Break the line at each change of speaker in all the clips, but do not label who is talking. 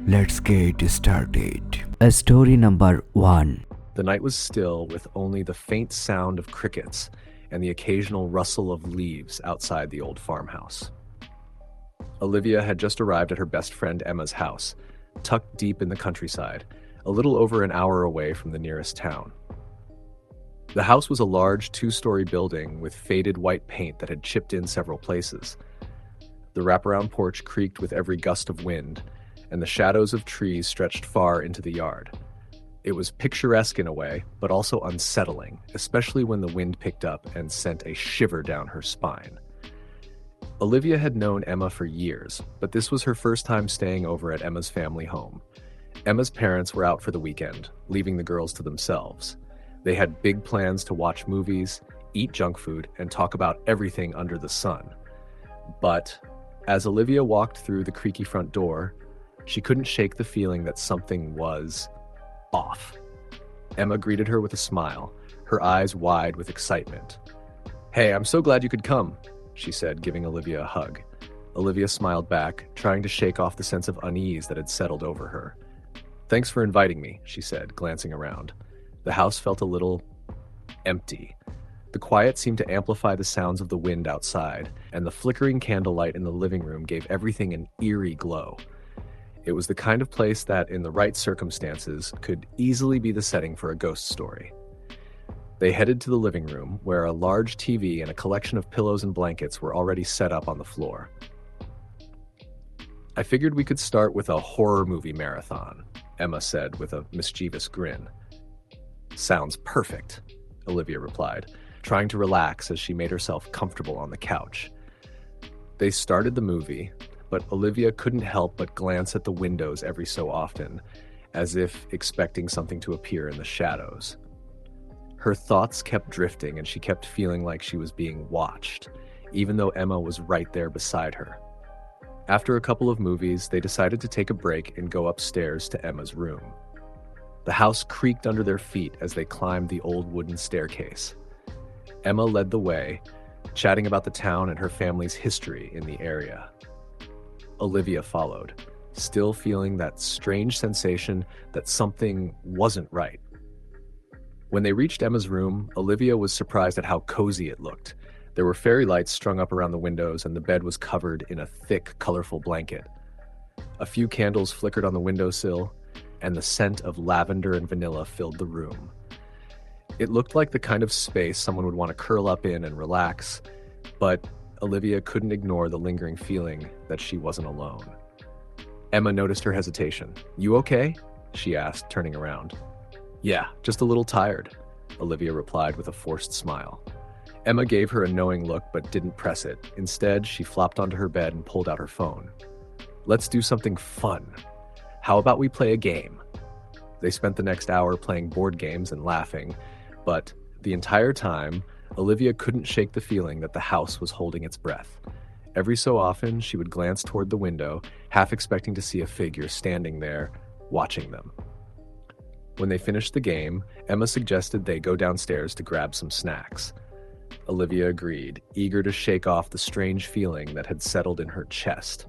Let's get started. Story number 1.
The night was still, with only the faint sound of crickets and the occasional rustle of leaves outside the old farmhouse. Olivia had just arrived at her best friend Emma's house, tucked deep in the countryside, a little over an hour away from the nearest town. The house was a large 2-story building with faded white paint that had chipped in several places. The wraparound porch creaked with every gust of wind, and the shadows of trees stretched far into the yard. It was picturesque in a way, but also unsettling, especially when the wind picked up and sent a shiver down her spine. Olivia had known Emma for years, but this was her first time staying over at Emma's family home. Emma's parents were out for the weekend, leaving the girls to themselves. They had big plans to watch movies, eat junk food, and talk about everything under the sun. But as Olivia walked through the creaky front door, she couldn't shake the feeling that something was off. Emma greeted her with a smile, her eyes wide with excitement. "Hey, I'm so glad you could come," she said, giving Olivia a hug. Olivia smiled back, trying to shake off the sense of unease that had settled over her. "Thanks for inviting me," she said, glancing around. The house felt a little empty. The quiet seemed to amplify the sounds of the wind outside, and the flickering candlelight in the living room gave everything an eerie glow. It was the kind of place that, in the right circumstances, could easily be the setting for a ghost story. They headed to the living room, where a large TV and a collection of pillows and blankets were already set up on the floor. "I figured we could start with a horror movie marathon," Emma said with a mischievous grin. "Sounds perfect," Olivia replied, trying to relax as she made herself comfortable on the couch. They started the movie, but Olivia couldn't help but glance at the windows every so often, as if expecting something to appear in the shadows. Her thoughts kept drifting, and she kept feeling like she was being watched, even though Emma was right there beside her. After a couple of movies, they decided to take a break and go upstairs to Emma's room. The house creaked under their feet as they climbed the old wooden staircase. Emma led the way, chatting about the town and her family's history in the area. Olivia followed, still feeling that strange sensation that something wasn't right. When they reached Emma's room, Olivia was surprised at how cozy it looked. There were fairy lights strung up around the windows, and the bed was covered in a thick, colorful blanket. A few candles flickered on the windowsill, and the scent of lavender and vanilla filled the room. It looked like the kind of space someone would want to curl up in and relax, but Olivia couldn't ignore the lingering feeling that she wasn't alone. Emma noticed her hesitation. "You okay?" she asked, turning around. "Yeah, just a little tired," Olivia replied with a forced smile. Emma gave her a knowing look but didn't press it. Instead, she flopped onto her bed and pulled out her phone. "Let's do something fun. How about we play a game?" They spent the next hour playing board games and laughing, but the entire time, Olivia couldn't shake the feeling that the house was holding its breath. Every so often, she would glance toward the window, half expecting to see a figure standing there, watching them. When they finished the game, Emma suggested they go downstairs to grab some snacks. Olivia agreed, eager to shake off the strange feeling that had settled in her chest.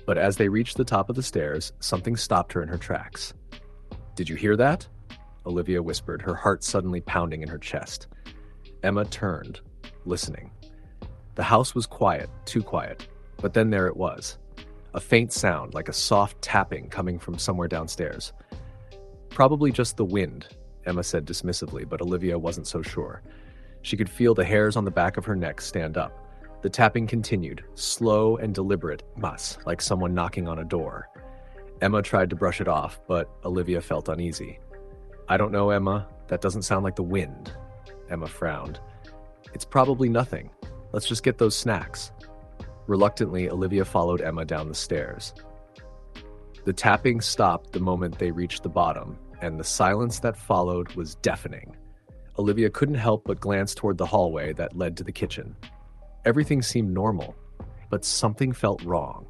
But as they reached the top of the stairs, something stopped her in her tracks. "Did you hear that?" Olivia whispered, her heart suddenly pounding in her chest. Emma turned, listening. The house was quiet, too quiet, but then there it was. A faint sound, like a soft tapping coming from somewhere downstairs. "Probably just the wind," Emma said dismissively, but Olivia wasn't so sure. She could feel the hairs on the back of her neck stand up. The tapping continued, slow and deliberate, like someone knocking on a door. Emma tried to brush it off, but Olivia felt uneasy. "I don't know, Emma. That doesn't sound like the wind." Emma frowned. "It's probably nothing. Let's just get those snacks." Reluctantly, Olivia followed Emma down the stairs. The tapping stopped the moment they reached the bottom, and the silence that followed was deafening. Olivia couldn't help but glance toward the hallway that led to the kitchen. Everything seemed normal, but something felt wrong.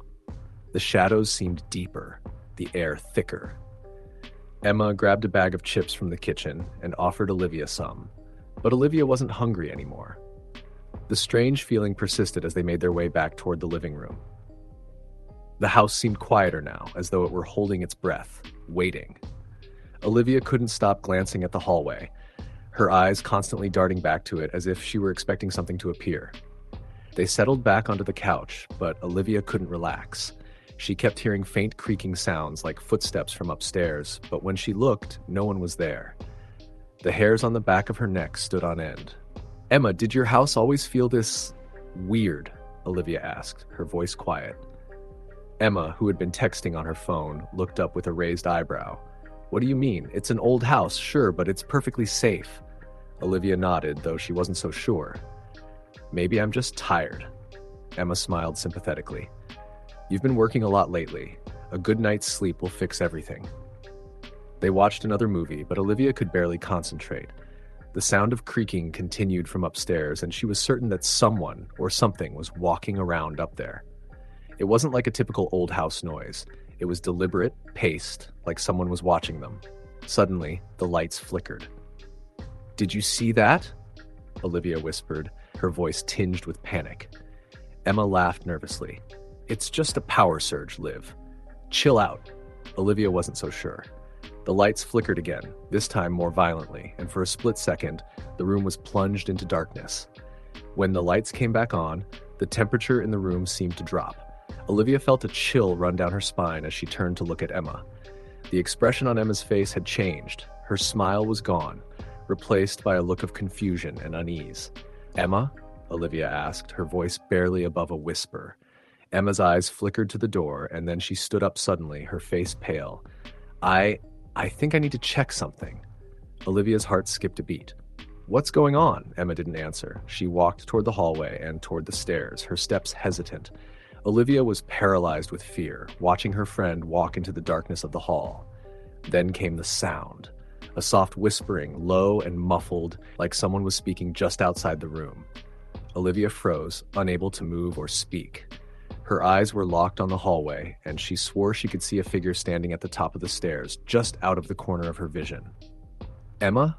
The shadows seemed deeper, the air thicker. Emma grabbed a bag of chips from the kitchen and offered Olivia some, but Olivia wasn't hungry anymore. The strange feeling persisted as they made their way back toward the living room. The house seemed quieter now, as though it were holding its breath, waiting. Olivia couldn't stop glancing at the hallway, her eyes constantly darting back to it as if she were expecting something to appear. They settled back onto the couch, but Olivia couldn't relax. She kept hearing faint creaking sounds like footsteps from upstairs, but when she looked, no one was there. The hairs on the back of her neck stood on end. "Emma, did your house always feel this weird?" Olivia asked, her voice quiet. Emma, who had been texting on her phone, looked up with a raised eyebrow. "What do you mean? It's an old house, sure, but it's perfectly safe." Olivia nodded, though she wasn't so sure. "Maybe I'm just tired." Emma smiled sympathetically. "You've been working a lot lately. A good night's sleep will fix everything." They watched another movie, but Olivia could barely concentrate. The sound of creaking continued from upstairs, and she was certain that someone or something was walking around up there. It wasn't like a typical old house noise. It was deliberate, paced, like someone was watching them. Suddenly, the lights flickered. "Did you see that?" Olivia whispered, her voice tinged with panic. Emma laughed nervously. "It's just a power surge, Liv. Chill out." Olivia wasn't so sure. The lights flickered again, this time more violently, and for a split second, the room was plunged into darkness. When the lights came back on, the temperature in the room seemed to drop. Olivia felt a chill run down her spine as she turned to look at Emma. The expression on Emma's face had changed. Her smile was gone, replaced by a look of confusion and unease. "Emma?" Olivia asked, her voice barely above a whisper. Emma's eyes flickered to the door, and then she stood up suddenly, her face pale. I think I need to check something." Olivia's heart skipped a beat. "What's going on?" Emma didn't answer. She walked toward the hallway and toward the stairs, her steps hesitant. Olivia was paralyzed with fear, watching her friend walk into the darkness of the hall. Then came the sound, a soft whispering, low and muffled, like someone was speaking just outside the room. Olivia froze, unable to move or speak. Her eyes were locked on the hallway, and she swore she could see a figure standing at the top of the stairs, just out of the corner of her vision. "Emma?"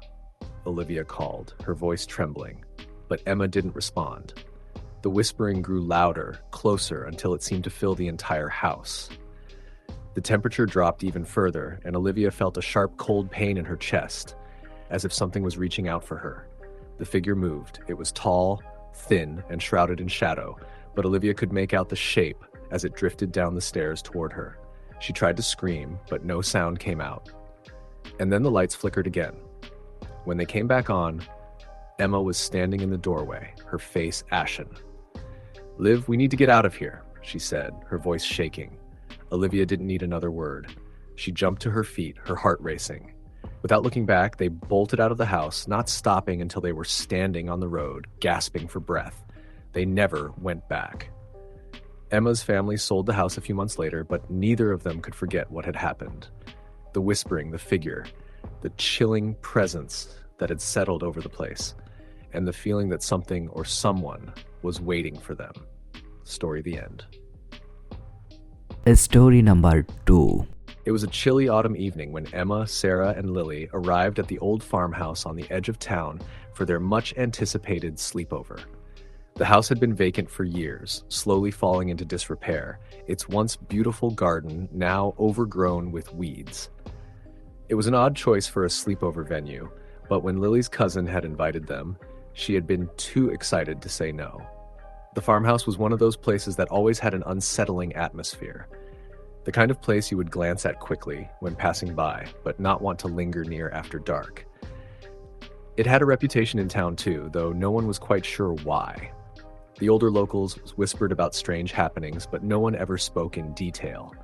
Olivia called, her voice trembling, but Emma didn't respond. The whispering grew louder, closer, until it seemed to fill the entire house. The temperature dropped even further, and Olivia felt a sharp, cold pain in her chest, as if something was reaching out for her. The figure moved. It was tall, thin, and shrouded in shadow, but Olivia could make out the shape as it drifted down the stairs toward her. She tried to scream, but no sound came out. And then the lights flickered again. When they came back on, Emma was standing in the doorway, her face ashen. "Liv, we need to get out of here," she said, her voice shaking. Olivia didn't need another word. She jumped to her feet, her heart racing. Without looking back, they bolted out of the house, not stopping until they were standing on the road, gasping for breath. They never went back. Emma's family sold the house a few months later, but neither of them could forget what had happened. The whispering, the figure, the chilling presence that had settled over the place, and the feeling that something or someone was waiting for them. Story the end.
Story number 2.
It was a chilly autumn evening when Emma, Sarah, and Lily arrived at the old farmhouse on the edge of town for their much-anticipated sleepover. The house had been vacant for years, slowly falling into disrepair, its once beautiful garden now overgrown with weeds. It was an odd choice for a sleepover venue, but when Lily's cousin had invited them, she had been too excited to say no. The farmhouse was one of those places that always had an unsettling atmosphere. The kind of place you would glance at quickly when passing by, but not want to linger near after dark. It had a reputation in town too, though no one was quite sure why. The older locals whispered about strange happenings, but no one ever spoke in detail.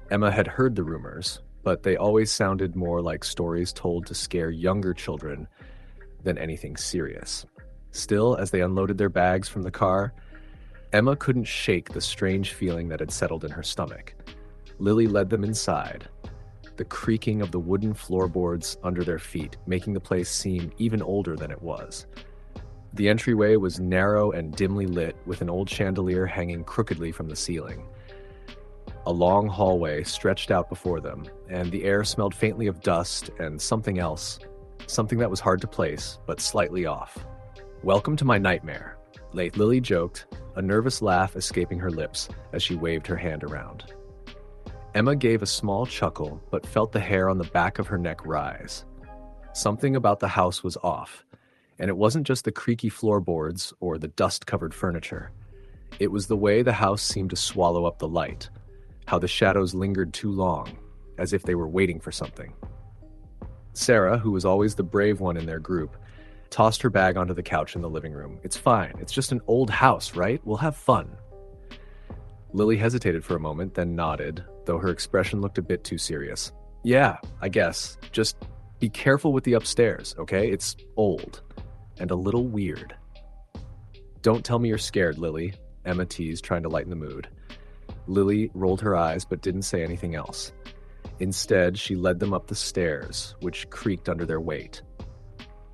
Emma had heard the rumors, but they always sounded more like stories told to scare younger children than anything serious. Still, as they unloaded their bags from the car, Emma couldn't shake the strange feeling that had settled in her stomach. Lily led them inside, the creaking of the wooden floorboards under their feet making the place seem even older than it was. The entryway was narrow and dimly lit, with an old chandelier hanging crookedly from the ceiling. A long hallway stretched out before them, and the air smelled faintly of dust and something else, something that was hard to place, but slightly off. "Welcome to my nightmare," Lily joked, a nervous laugh escaping her lips as she waved her hand around. Emma gave a small chuckle, but felt the hair on the back of her neck rise. Something about the house was off, and it wasn't just the creaky floorboards or the dust-covered furniture. It was the way the house seemed to swallow up the light, how the shadows lingered too long, as if they were waiting for something. Sarah, who was always the brave one in their group, tossed her bag onto the couch in the living room. "It's fine. It's just an old house, right? We'll have fun." Lily hesitated for a moment, then nodded, though her expression looked a bit too serious. "Yeah, I guess. Just be careful with the upstairs, okay? It's old. And a little weird." "Don't tell me you're scared, Lily," Emma teased, trying to lighten the mood. Lily rolled her eyes but didn't say anything else. Instead, she led them up the stairs, which creaked under their weight.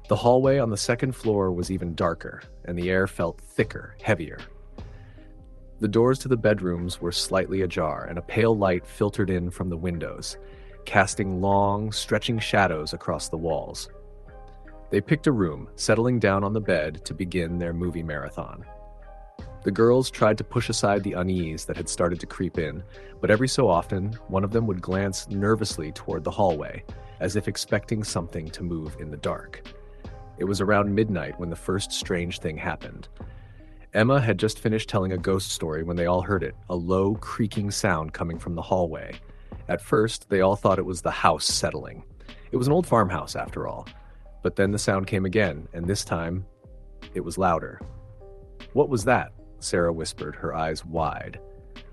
The hallway on the second floor was even darker, and the air felt thicker, heavier. The doors to the bedrooms were slightly ajar, and a pale light filtered in from the windows, casting long, stretching shadows across the walls. They picked a room, settling down on the bed to begin their movie marathon. The girls tried to push aside the unease that had started to creep in, but every so often, one of them would glance nervously toward the hallway, as if expecting something to move in the dark. It was around midnight when the first strange thing happened. Emma had just finished telling a ghost story when they all heard it, a low, creaking sound coming from the hallway. At first, they all thought it was the house settling. It was an old farmhouse, after all. But then the sound came again, and this time, it was louder. "What was that?" Sarah whispered, her eyes wide.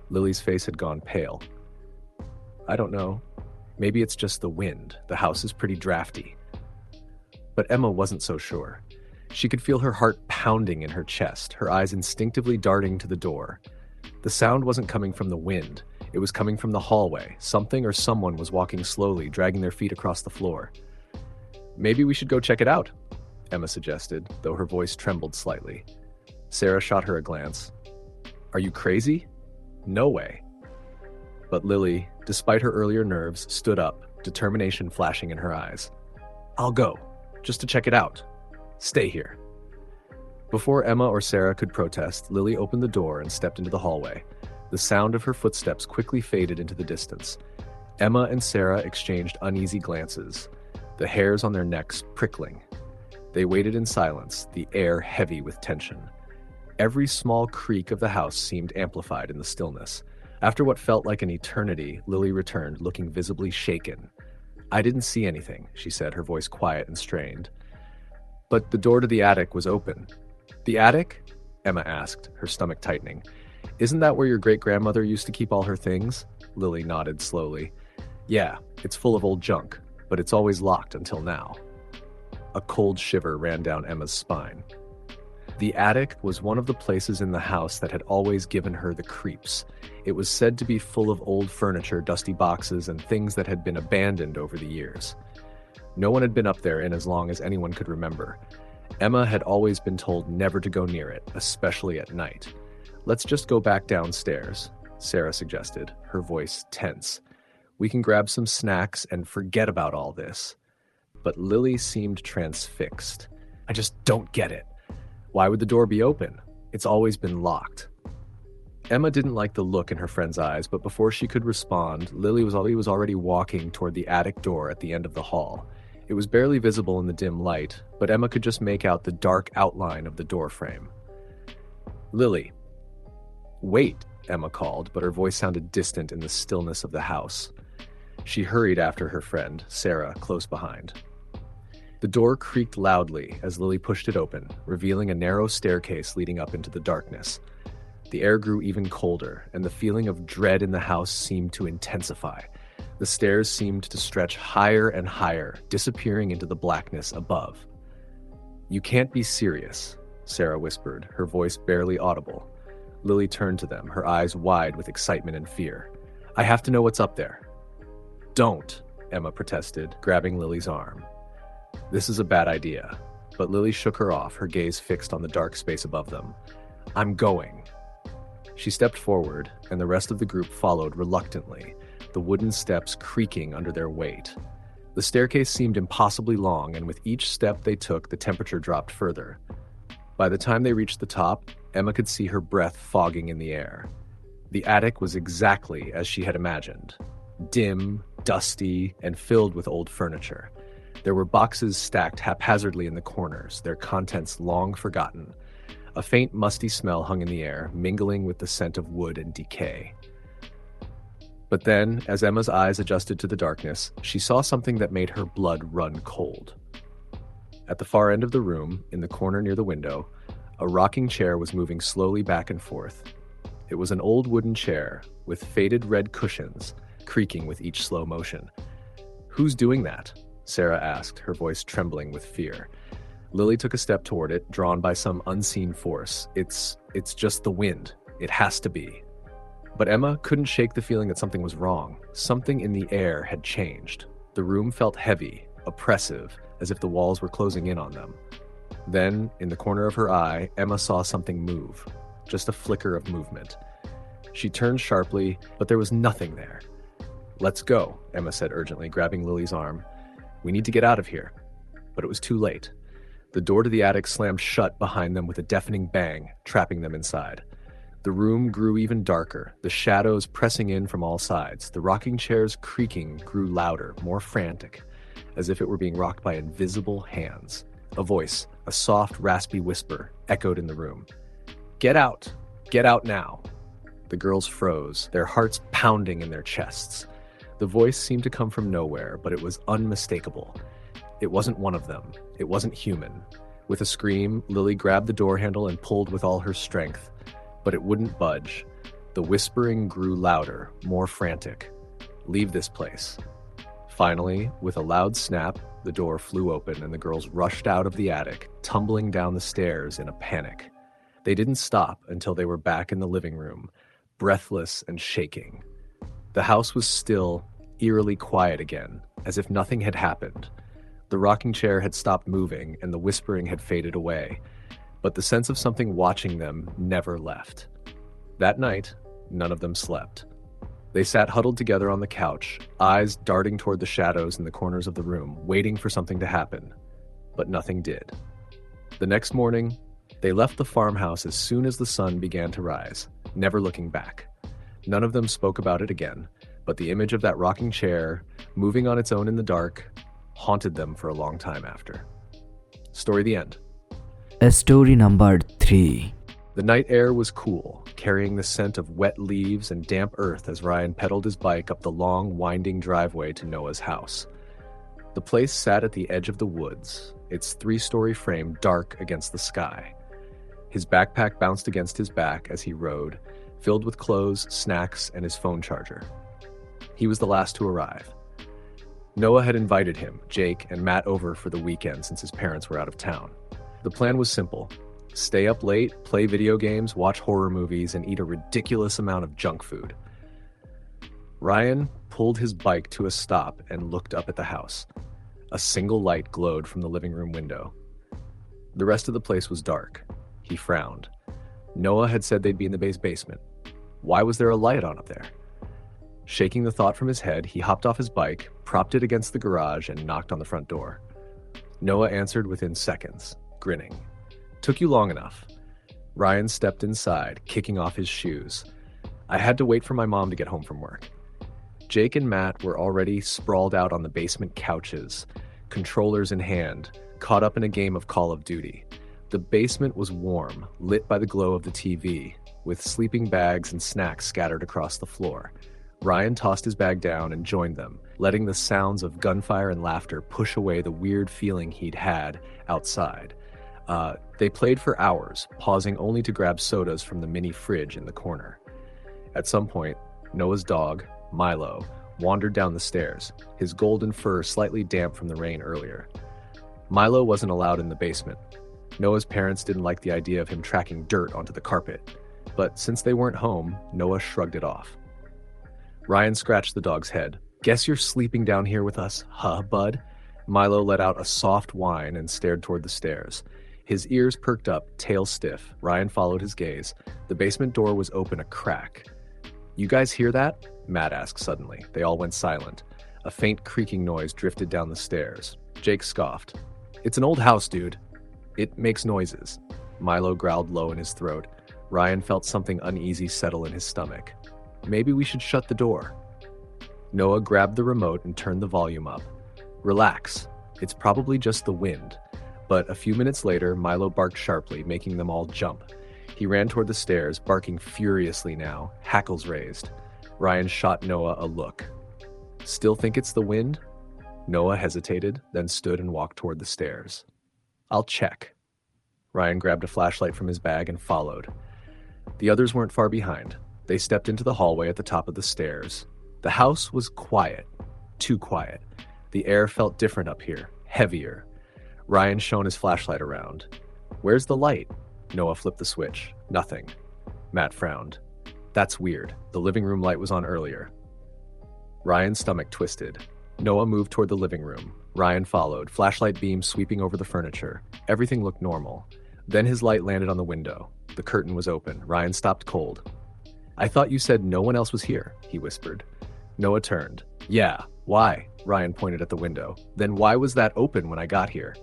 Lily's face had gone pale. "I don't know. Maybe it's just the wind. The house is pretty drafty." But Emma wasn't so sure. She could feel her heart pounding in her chest, her eyes instinctively darting to the door. The sound wasn't coming from the wind. It was coming from the hallway. Something or someone was walking slowly, dragging their feet across the floor. "Maybe we should go check it out," Emma suggested, though her voice trembled slightly. Sarah shot her a glance. "Are you crazy? No way." But Lily, despite her earlier nerves, stood up, determination flashing in her eyes. "I'll go. Just to check it out. Stay here." Before Emma or Sarah could protest, Lily opened the door and stepped into the hallway. The sound of her footsteps quickly faded into the distance. Emma and Sarah exchanged uneasy glances, the hairs on their necks prickling. They waited in silence, the air heavy with tension. Every small creak of the house seemed amplified in the stillness. After what felt like an eternity, Lily returned, looking visibly shaken. "I didn't see anything," she said, her voice quiet and strained. "But the door to the attic was open." "The attic?" Emma asked, her stomach tightening. "Isn't that where your great-grandmother used to keep all her things?" Lily nodded slowly. "Yeah, it's full of old junk, but it's always locked until now." A cold shiver ran down Emma's spine. The attic was one of the places in the house that had always given her the creeps. It was said to be full of old furniture, dusty boxes, and things that had been abandoned over the years. No one had been up there in as long as anyone could remember. Emma had always been told never to go near it, especially at night. "Let's just go back downstairs," Sarah suggested, her voice tense. "We can grab some snacks and forget about all this." But Lily seemed transfixed. "I just don't get it. Why would the door be open? It's always been locked." Emma didn't like the look in her friend's eyes, but before she could respond, Lily was already walking toward the attic door at the end of the hall. It was barely visible in the dim light, but Emma could just make out the dark outline of the door frame. "Lily." "Wait," Emma called, but her voice sounded distant in the stillness of the house. She hurried after her friend, Sarah, close behind. The door creaked loudly as Lily pushed it open, revealing a narrow staircase leading up into the darkness. The air grew even colder, and the feeling of dread in the house seemed to intensify. The stairs seemed to stretch higher and higher, disappearing into the blackness above. "You can't be serious," Sarah whispered, her voice barely audible. Lily turned to them, her eyes wide with excitement and fear. "I have to know what's up there." "Don't," Emma protested, grabbing Lily's arm. This is a bad idea, but Lily shook her off, her gaze fixed on the dark space above them. "I'm going." She stepped forward, and the rest of the group followed reluctantly, the wooden steps creaking under their weight. The staircase seemed impossibly long, and with each step they took, the temperature dropped further. By the time they reached the top, Emma could see her breath fogging in the air. The attic was exactly as she had imagined. Dim, dusty, and filled with old furniture. There were boxes stacked haphazardly in the corners, their contents long forgotten. A faint, musty smell hung in the air, mingling with the scent of wood and decay. But then, as Emma's eyes adjusted to the darkness, she saw something that made her blood run cold. At the far end of the room, in the corner near the window, a rocking chair was moving slowly back and forth. It was an old wooden chair with faded red cushions, creaking with each slow motion. "Who's doing that?" Sarah asked, her voice trembling with fear. Lily took a step toward it, drawn by some unseen force. It's just the wind. It has to be." But Emma couldn't shake the feeling that something was wrong. Something in the air had changed. The room felt heavy, oppressive, as if the walls were closing in on them. Then, in the corner of her eye, Emma saw something move. Just a flicker of movement. She turned sharply, but there was nothing there. "Let's go," Emma said urgently, grabbing Lily's arm. "We need to get out of here." But it was too late. The door to the attic slammed shut behind them with a deafening bang, trapping them inside. The room grew even darker, the shadows pressing in from all sides. The rocking chair's creaking grew louder, more frantic, as if it were being rocked by invisible hands. A voice, a soft, raspy whisper, echoed in the room. "Get out! Get out now!" The girls froze, their hearts pounding in their chests. The voice seemed to come from nowhere, but it was unmistakable. It wasn't one of them. It wasn't human. With a scream, Lily grabbed the door handle and pulled with all her strength. But it wouldn't budge. The whispering grew louder, more frantic. "Leave this place." Finally, with a loud snap, the door flew open and the girls rushed out of the attic, tumbling down the stairs in a panic. They didn't stop until they were back in the living room, breathless and shaking. The house was still, eerily quiet again, as if nothing had happened. The rocking chair had stopped moving and the whispering had faded away, but the sense of something watching them never left. That night, none of them slept. They sat huddled together on the couch, eyes darting toward the shadows in the corners of the room, waiting for something to happen. But nothing did. The next morning, they left the farmhouse as soon as the sun began to rise, never looking back. None of them spoke about it again, but the image of that rocking chair, moving on its own in the dark, haunted them for a long time after. Story the end.
Story number 3.
The night air was cool, carrying the scent of wet leaves and damp earth as Ryan pedaled his bike up the long, winding driveway to Noah's house. The place sat at the edge of the woods, its 3-story frame dark against the sky. His backpack bounced against his back as he rode, filled with clothes, snacks, and his phone charger. He was the last to arrive. Noah had invited him, Jake, and Matt over for the weekend since his parents were out of town. The plan was simple. Stay up late, play video games, watch horror movies, and eat a ridiculous amount of junk food. Ryan pulled his bike to a stop and looked up at the house. A single light glowed from the living room window. The rest of the place was dark. He frowned. Noah had said they'd be in the basement. Why was there a light on up there? Shaking the thought from his head, he hopped off his bike, propped it against the garage, and knocked on the front door. Noah answered within seconds, grinning. "Took you long enough." Ryan stepped inside, kicking off his shoes. "I had to wait for my mom to get home from work." Jake and Matt were already sprawled out on the basement couches, controllers in hand, caught up in a game of Call of Duty. The basement was warm, lit by the glow of the TV, with sleeping bags and snacks scattered across the floor. Ryan tossed his bag down and joined them, letting the sounds of gunfire and laughter push away the weird feeling he'd had outside. They played for hours, pausing only to grab sodas from the mini fridge in the corner. At some point, Noah's dog, Milo, wandered down the stairs, his golden fur slightly damp from the rain earlier. Milo wasn't allowed in the basement. Noah's parents didn't like the idea of him tracking dirt onto the carpet, but since they weren't home, Noah shrugged it off. Ryan scratched the dog's head. "Guess you're sleeping down here with us, huh, bud?" Milo let out a soft whine and stared toward the stairs. His ears perked up, tail stiff. Ryan followed his gaze. The basement door was open a crack. "You guys hear that?" Matt asked suddenly. They all went silent. A faint creaking noise drifted down the stairs. Jake scoffed. "It's an old house, dude. It makes noises." Milo growled low in his throat. Ryan felt something uneasy settle in his stomach. Maybe we should shut the door. Noah grabbed the remote and turned the volume up. Relax. It's probably just the wind. But a few minutes later, Milo barked sharply, making them all jump. He ran toward the stairs, barking furiously now, hackles raised. Ryan shot Noah a look. Still think it's the wind? Noah hesitated, then stood and walked toward the stairs. I'll check. Ryan grabbed a flashlight from his bag and followed. The others weren't far behind. They stepped into the hallway at the top of the stairs. The house was quiet. Too quiet. The air felt different up here, heavier. Ryan shone his flashlight around. Where's the light? Noah flipped the switch. Nothing. Matt frowned. That's weird. The living room light was on earlier. Ryan's stomach twisted. Noah moved toward the living room. Ryan followed, flashlight beam sweeping over the furniture. Everything looked normal. Then his light landed on the window. The curtain was open. Ryan stopped cold. I thought you said no one else was here, he whispered. Noah turned. Yeah, why? Ryan pointed at the window. Then why was that open when I got here?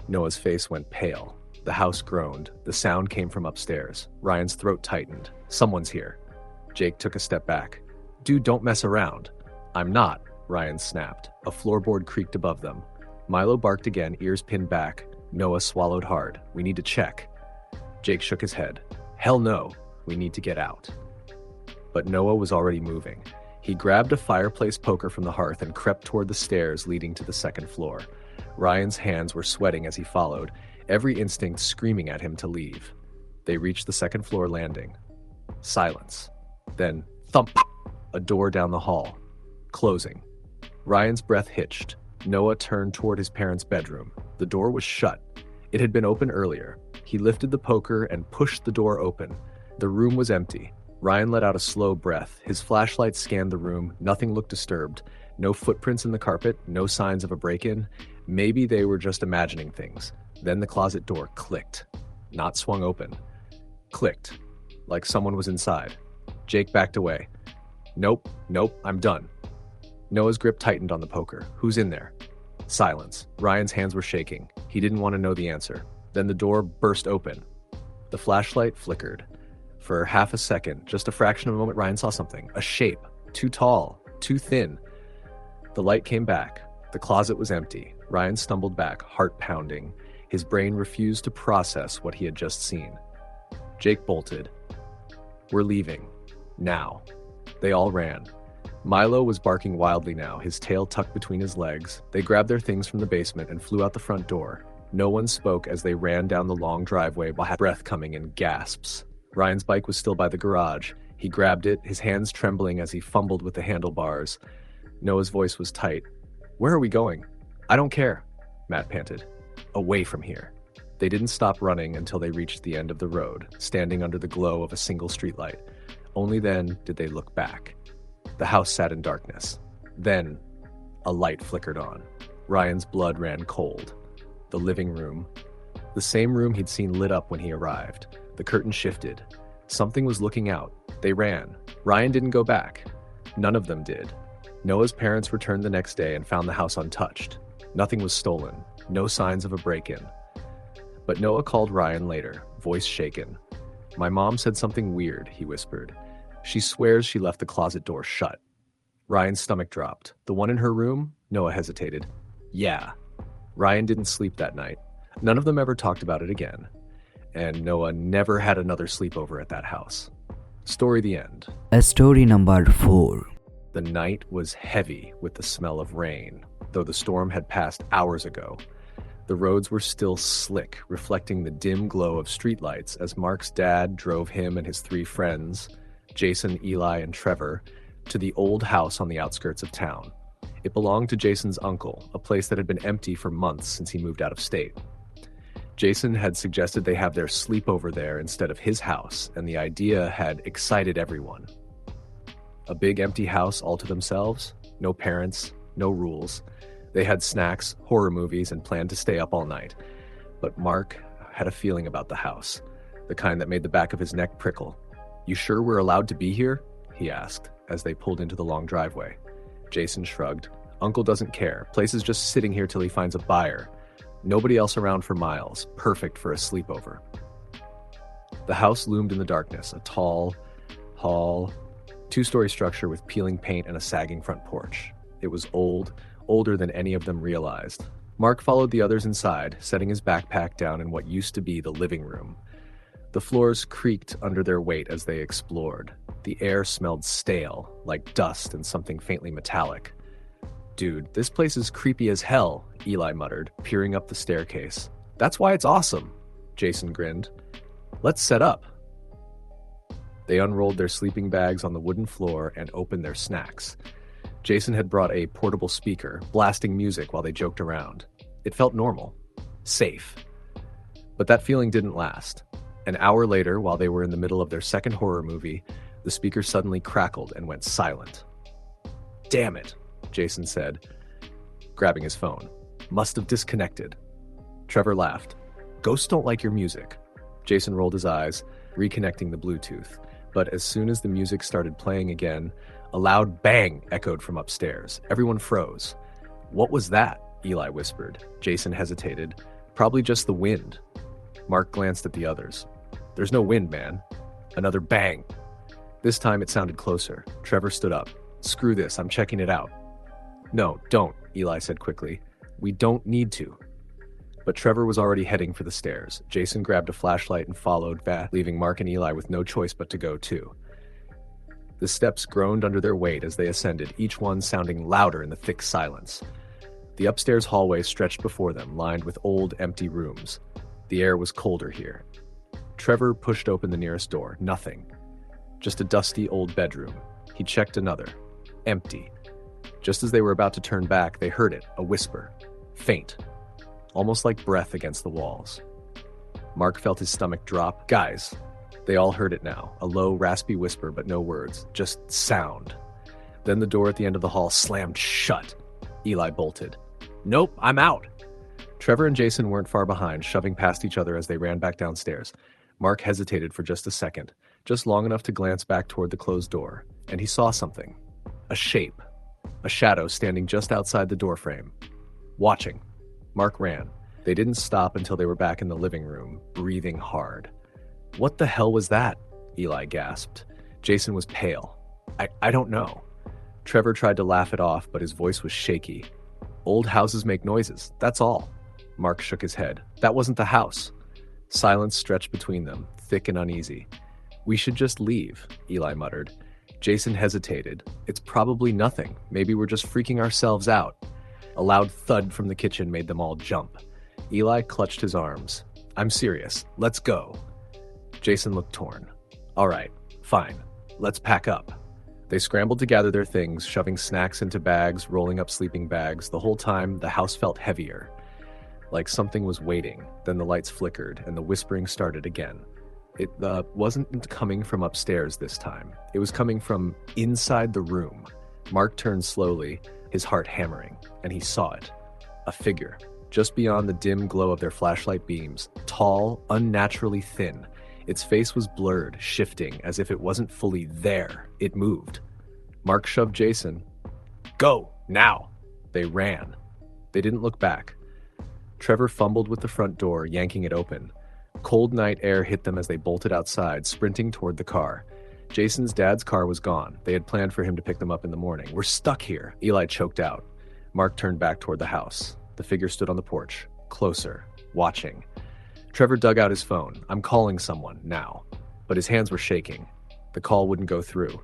Noah's face went pale. The house groaned. The sound came from upstairs. Ryan's throat tightened. Someone's here. Jake took a step back. Dude, don't mess around. I'm not, Ryan snapped. A floorboard creaked above them. Milo barked again, ears pinned back. Noah swallowed hard. We need to check. Jake shook his head. Hell no. We need to get out. But Noah was already moving. He grabbed a fireplace poker from the hearth and crept toward the stairs leading to the second floor. Ryan's hands were sweating as he followed, every instinct screaming at him to leave. They reached the second floor landing. Silence. Then, thump! A door down the hall. Closing. Ryan's breath hitched. Noah turned toward his parents' bedroom. The door was shut. It had been open earlier. He lifted the poker and pushed the door open. The room was empty. Ryan let out a slow breath. His flashlight scanned the room. Nothing looked disturbed. No footprints in the carpet, no signs of a break-in. Maybe they were just imagining things. Then the closet door clicked. Not swung open. Clicked. Like someone was inside. Jake backed away. Nope, I'm done. Noah's grip tightened on the poker. Who's in there? Silence. Ryan's hands were shaking. He didn't want to know the answer. Then the door burst open. The flashlight flickered. For half a second, just a fraction of a moment, Ryan saw something. A shape. Too tall. Too thin. The light came back. The closet was empty. Ryan stumbled back, heart pounding. His brain refused to process what he had just seen. Jake bolted. We're leaving. Now. They all ran. Milo was barking wildly now, his tail tucked between his legs. They grabbed their things from the basement and flew out the front door. No one spoke as they ran down the long driveway while breath coming in gasps. Ryan's bike was still by the garage. He grabbed it, his hands trembling as he fumbled with the handlebars. Noah's voice was tight. Where are we going? I don't care, Matt panted. Away from here. They didn't stop running until they reached the end of the road, standing under the glow of a single streetlight. Only then did they look back. The house sat in darkness. Then, a light flickered on. Ryan's blood ran cold. The living room. The same room he'd seen lit up when he arrived. The curtain shifted. Something was looking out. They ran. Ryan didn't go back. None of them did. Noah's parents returned the next day and found the house untouched. Nothing was stolen. No signs of a break-in. But Noah called Ryan later, voice shaken. My mom said something weird, he whispered. She swears she left the closet door shut. Ryan's stomach dropped. The one in her room? Noah hesitated. Yeah. Ryan didn't sleep that night. None of them ever talked about it again. And Noah never had another sleepover at that house. Story the end.
Story number 4.
The night was heavy with the smell of rain, though the storm had passed hours ago. The roads were still slick, reflecting the dim glow of streetlights as Mark's dad drove him and his 3 friends, Jason, Eli, and Trevor, to the old house on the outskirts of town. It belonged to Jason's uncle, a place that had been empty for months since he moved out of state. Jason had suggested they have their sleepover there instead of his house, and the idea had excited everyone. A big empty house all to themselves, no parents, no rules. They had snacks, horror movies, and planned to stay up all night. But Mark had a feeling about the house, the kind that made the back of his neck prickle. You sure we're allowed to be here? He asked, as they pulled into the long driveway. Jason shrugged. Uncle doesn't care. Place is just sitting here till he finds a buyer. Nobody else around for miles. Perfect for a sleepover. The house loomed in the darkness, a tall, hall, two-story structure with peeling paint and a sagging front porch. It was old, older than any of them realized. Mark followed the others inside, setting his backpack down in what used to be the living room. The floors creaked under their weight as they explored. The air smelled stale, like dust and something faintly metallic. "Dude, this place is creepy as hell," Eli muttered, peering up the staircase. "That's why it's awesome," Jason grinned. "Let's set up." They unrolled their sleeping bags on the wooden floor and opened their snacks. Jason had brought a portable speaker, blasting music while they joked around. It felt normal. Safe. But that feeling didn't last. An hour later, while they were in the middle of their second horror movie, the speaker suddenly crackled and went silent. "Damn it," Jason said, grabbing his phone. "Must have disconnected." Trevor laughed. "Ghosts don't like your music." Jason rolled his eyes, reconnecting the Bluetooth. But as soon as the music started playing again, a loud bang echoed from upstairs. Everyone froze. "What was that?" Eli whispered. Jason hesitated. "Probably just the wind." Mark glanced at the others. "There's no wind, man." Another bang. This time it sounded closer. Trevor stood up. "Screw this, I'm checking it out." "No, don't," Eli said quickly. "We don't need to." But Trevor was already heading for the stairs. Jason grabbed a flashlight and followed, leaving Mark and Eli with no choice but to go too. The steps groaned under their weight as they ascended, each one sounding louder in the thick silence. The upstairs hallway stretched before them, lined with old, empty rooms. The air was colder here. Trevor pushed open the nearest door. Nothing. Just a dusty old bedroom. He checked another. Empty. Just as they were about to turn back, they heard it, a whisper. Faint. Almost like breath against the walls. Mark felt his stomach drop. "Guys." They all heard it now, a low, raspy whisper, but no words, just sound. Then the door at the end of the hall slammed shut. Eli bolted. "Nope, I'm out." Trevor and Jason weren't far behind, shoving past each other as they ran back downstairs. Mark hesitated for just a second, just long enough to glance back toward the closed door, and he saw something. A shape. A shadow standing just outside the doorframe. Watching. Mark ran. They didn't stop until they were back in the living room, breathing hard. "What the hell was that?" Eli gasped. Jason was pale. I don't know." Trevor tried to laugh it off, but his voice was shaky. "Old houses make noises, that's all." Mark shook his head. "That wasn't the house." Silence stretched between them, thick and uneasy. "We should just leave," Eli muttered. Jason hesitated. "It's probably nothing. Maybe we're just freaking ourselves out." A loud thud from the kitchen made them all jump. Eli clutched his arms. "I'm serious. Let's go." Jason looked torn. "All right, fine. Let's pack up." They scrambled to gather their things, shoving snacks into bags, rolling up sleeping bags. The whole time, the house felt heavier. Like something was waiting. Then the lights flickered, and the whispering started again. It wasn't coming from upstairs this time. It was coming from inside the room. Mark turned slowly, his heart hammering, and he saw it. A figure, just beyond the dim glow of their flashlight beams, tall, unnaturally thin. Its face was blurred, shifting, as if it wasn't fully there. It moved. Mark shoved Jason. "Go, now!" They ran. They didn't look back. Trevor fumbled with the front door, yanking it open. Cold night air hit them as they bolted outside, sprinting toward the car. Jason's dad's car was gone. They had planned for him to pick them up in the morning. "We're stuck here," Eli choked out. Mark turned back toward the house. The figure stood on the porch, closer, watching. Trevor dug out his phone. "I'm calling someone, now." But his hands were shaking. The call wouldn't go through.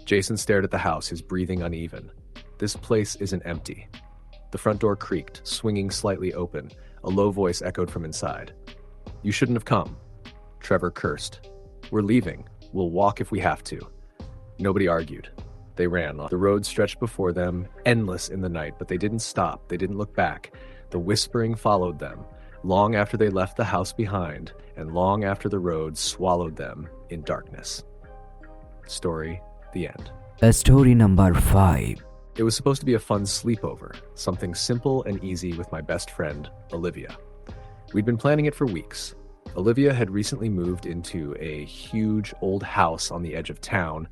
Jason stared at the house, his breathing uneven. This place isn't empty. The front door creaked, swinging slightly open. A low voice echoed from inside. "You shouldn't have come." Trevor cursed. "We're leaving. We'll walk if we have to." Nobody argued. They ran. The road stretched before them, endless in the night, but they didn't stop. They didn't look back. The whispering followed them, long after they left the house behind, and long after the road swallowed them in darkness. Story, the end.
Story number 5.
It was supposed to be a fun sleepover, something simple and easy with my best friend, Olivia. We'd been planning it for weeks. Olivia had recently moved into a huge old house on the edge of town,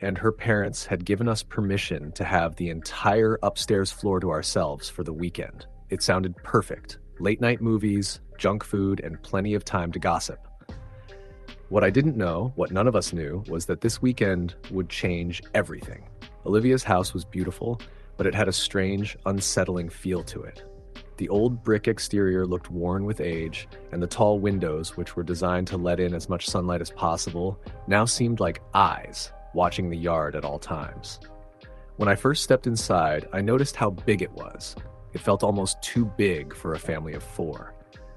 and her parents had given us permission to have the entire upstairs floor to ourselves for the weekend. It sounded perfect. Late night movies, junk food, and plenty of time to gossip. What I didn't know, what none of us knew, was that this weekend would change everything. Olivia's house was beautiful, but it had a strange, unsettling feel to it. The old brick exterior looked worn with age, and the tall windows, which were designed to let in as much sunlight as possible, now seemed like eyes watching the yard at all times. When I first stepped inside, I noticed how big it was. It felt almost too big for a family of 4.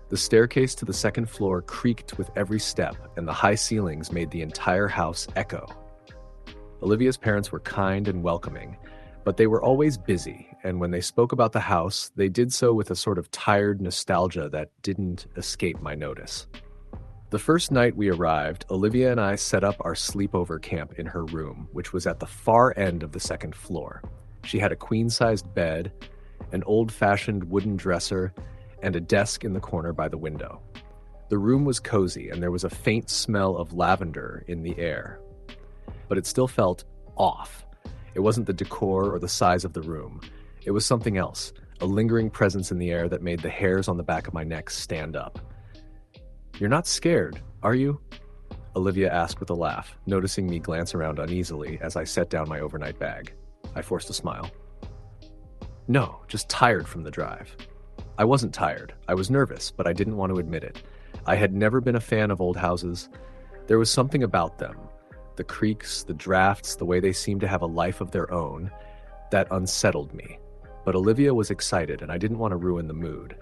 The staircase to the second floor creaked with every step, and the high ceilings made the entire house echo. Olivia's parents were kind and welcoming, but they were always busy, and when they spoke about the house, they did so with a sort of tired nostalgia that didn't escape my notice. The first night we arrived, Olivia and I set up our sleepover camp in her room, which was at the far end of the second floor. She had a queen-sized bed, an old-fashioned wooden dresser, and a desk in the corner by the window. The room was cozy, and there was a faint smell of lavender in the air. But it still felt off. It wasn't the decor or the size of the room. It was something else, a lingering presence in the air that made the hairs on the back of my neck stand up. "You're not scared, are you?" Olivia asked with a laugh, noticing me glance around uneasily as I set down my overnight bag. I forced a smile. "No, just tired from the drive." I wasn't tired. I was nervous, but I didn't want to admit it. I had never been a fan of old houses. There was something about them, the creaks, the drafts, the way they seemed to have a life of their own, that unsettled me. But Olivia was excited, and I didn't want to ruin the mood.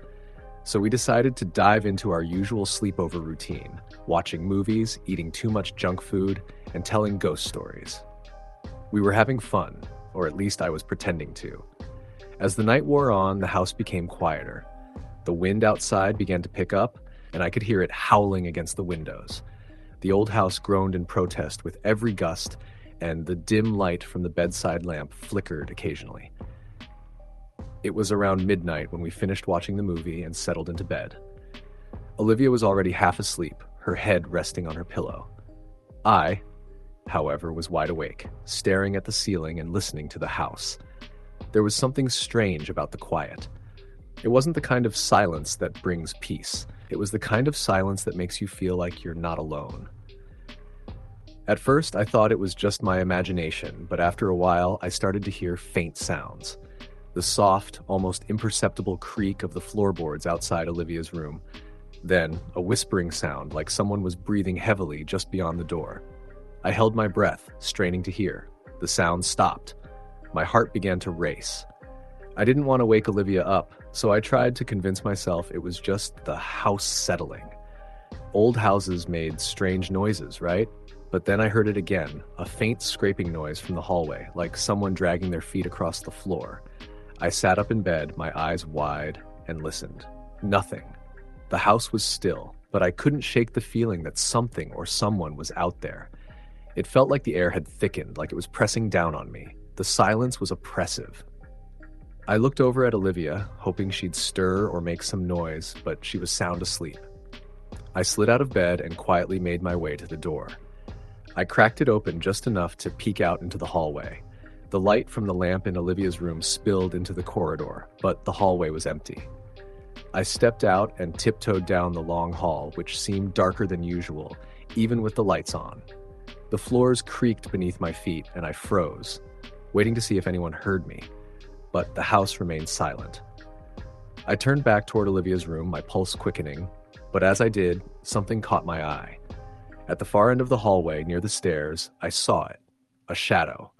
So we decided to dive into our usual sleepover routine, watching movies, eating too much junk food, and telling ghost stories. We were having fun, or at least I was pretending to. As the night wore on, the house became quieter. The wind outside began to pick up, and I could hear it howling against the windows. The old house groaned in protest with every gust, and the dim light from the bedside lamp flickered occasionally. It was around midnight when we finished watching the movie and settled into bed. Olivia was already half asleep, her head resting on her pillow. I, however, was wide awake, staring at the ceiling and listening to the house. There was something strange about the quiet. It wasn't the kind of silence that brings peace. It was the kind of silence that makes you feel like you're not alone. At first, I thought it was just my imagination, but after a while, I started to hear faint sounds. The soft, almost imperceptible creak of the floorboards outside Olivia's room. Then, a whispering sound like someone was breathing heavily just beyond the door. I held my breath, straining to hear. The sound stopped. My heart began to race. I didn't want to wake Olivia up, so I tried to convince myself it was just the house settling. Old houses made strange noises, right? But then I heard it again, a faint scraping noise from the hallway, like someone dragging their feet across the floor. I sat up in bed, my eyes wide, and listened. Nothing. The house was still, but I couldn't shake the feeling that something or someone was out there. It felt like the air had thickened, like it was pressing down on me. The silence was oppressive. I looked over at Olivia, hoping she'd stir or make some noise, but she was sound asleep. I slid out of bed and quietly made my way to the door. I cracked it open just enough to peek out into the hallway. The light from the lamp in Olivia's room spilled into the corridor, but the hallway was empty. I stepped out and tiptoed down the long hall, which seemed darker than usual, even with the lights on. The floors creaked beneath my feet, and I froze, waiting to see if anyone heard me. But the house remained silent. I turned back toward Olivia's room, my pulse quickening, but as I did, something caught my eye. At the far end of the hallway, near the stairs, I saw it, a shadow.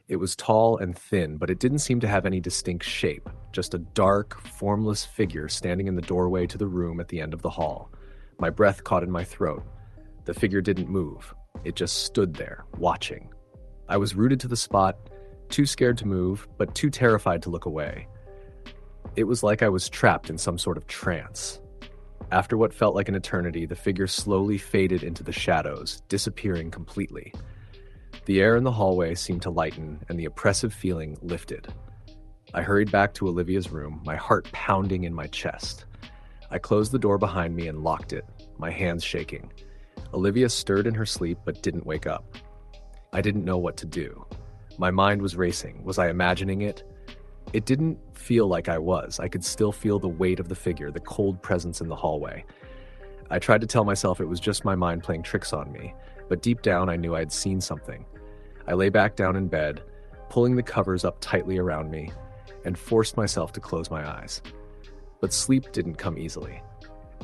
It was tall and thin, but it didn't seem to have any distinct shape, just a dark, formless figure standing in the doorway to the room at the end of the hall. My breath caught in my throat. The figure didn't move. It just stood there, watching. I was rooted to the spot, too scared to move, but too terrified to look away. It was like I was trapped in some sort of trance. After what felt like an eternity, the figure slowly faded into the shadows, disappearing completely. The air in the hallway seemed to lighten, and the oppressive feeling lifted. I hurried back to Olivia's room, my heart pounding in my chest. I closed the door behind me and locked it, my hands shaking. Olivia stirred in her sleep but didn't wake up. I didn't know what to do. My mind was racing. Was I imagining it? It didn't feel like I was. I could still feel the weight of the figure, the cold presence in the hallway. I tried to tell myself it was just my mind playing tricks on me, but deep down I knew I'd seen something. I lay back down in bed, pulling the covers up tightly around me, and forced myself to close my eyes. But sleep didn't come easily.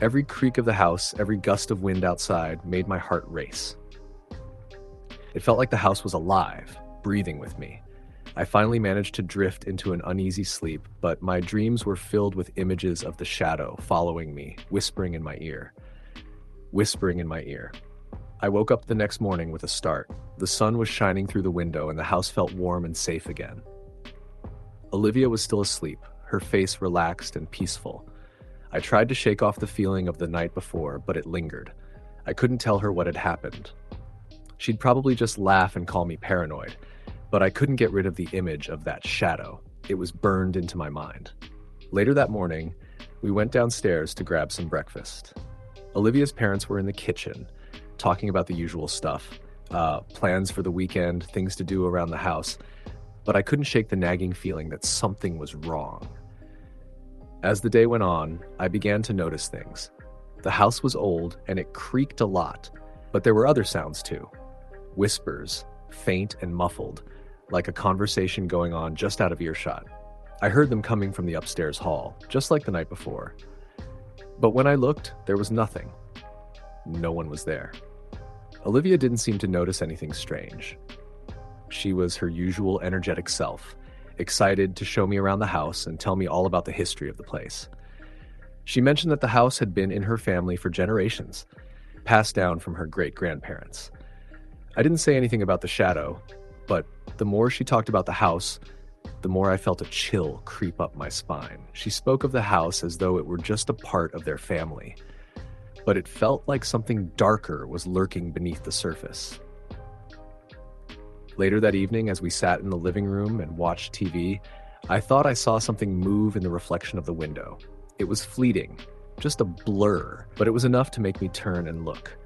Every creak of the house, every gust of wind outside made my heart race. It felt like the house was alive, breathing with me. I finally managed to drift into an uneasy sleep, but my dreams were filled with images of the shadow following me, whispering in my ear. I woke up the next morning with a start. The sun was shining through the window and the house felt warm and safe again. Olivia was still asleep, her face relaxed and peaceful. I tried to shake off the feeling of the night before, but it lingered. I couldn't tell her what had happened. She'd probably just laugh and call me paranoid, but I couldn't get rid of the image of that shadow. It was burned into my mind. Later that morning, we went downstairs to grab some breakfast. Olivia's parents were in the kitchen, talking about the usual stuff, plans for the weekend, things to do around the house, but I couldn't shake the nagging feeling that something was wrong. As the day went on, I began to notice things. The house was old and it creaked a lot, but there were other sounds too. Whispers, faint and muffled, like a conversation going on just out of earshot. I heard them coming from the upstairs hall, just like the night before. But when I looked, there was nothing. No one was there. Olivia didn't seem to notice anything strange. She was her usual energetic self, excited to show me around the house and tell me all about the history of the place. She mentioned that the house had been in her family for generations, passed down from her great-grandparents. I didn't say anything about the shadow, but the more she talked about the house, the more I felt a chill creep up my spine. She spoke of the house as though it were just a part of their family, but it felt like something darker was lurking beneath the surface. Later that evening, as we sat in the living room and watched TV, I thought I saw something move in the reflection of the window. It was fleeting, just a blur, but it was enough to make me turn and look.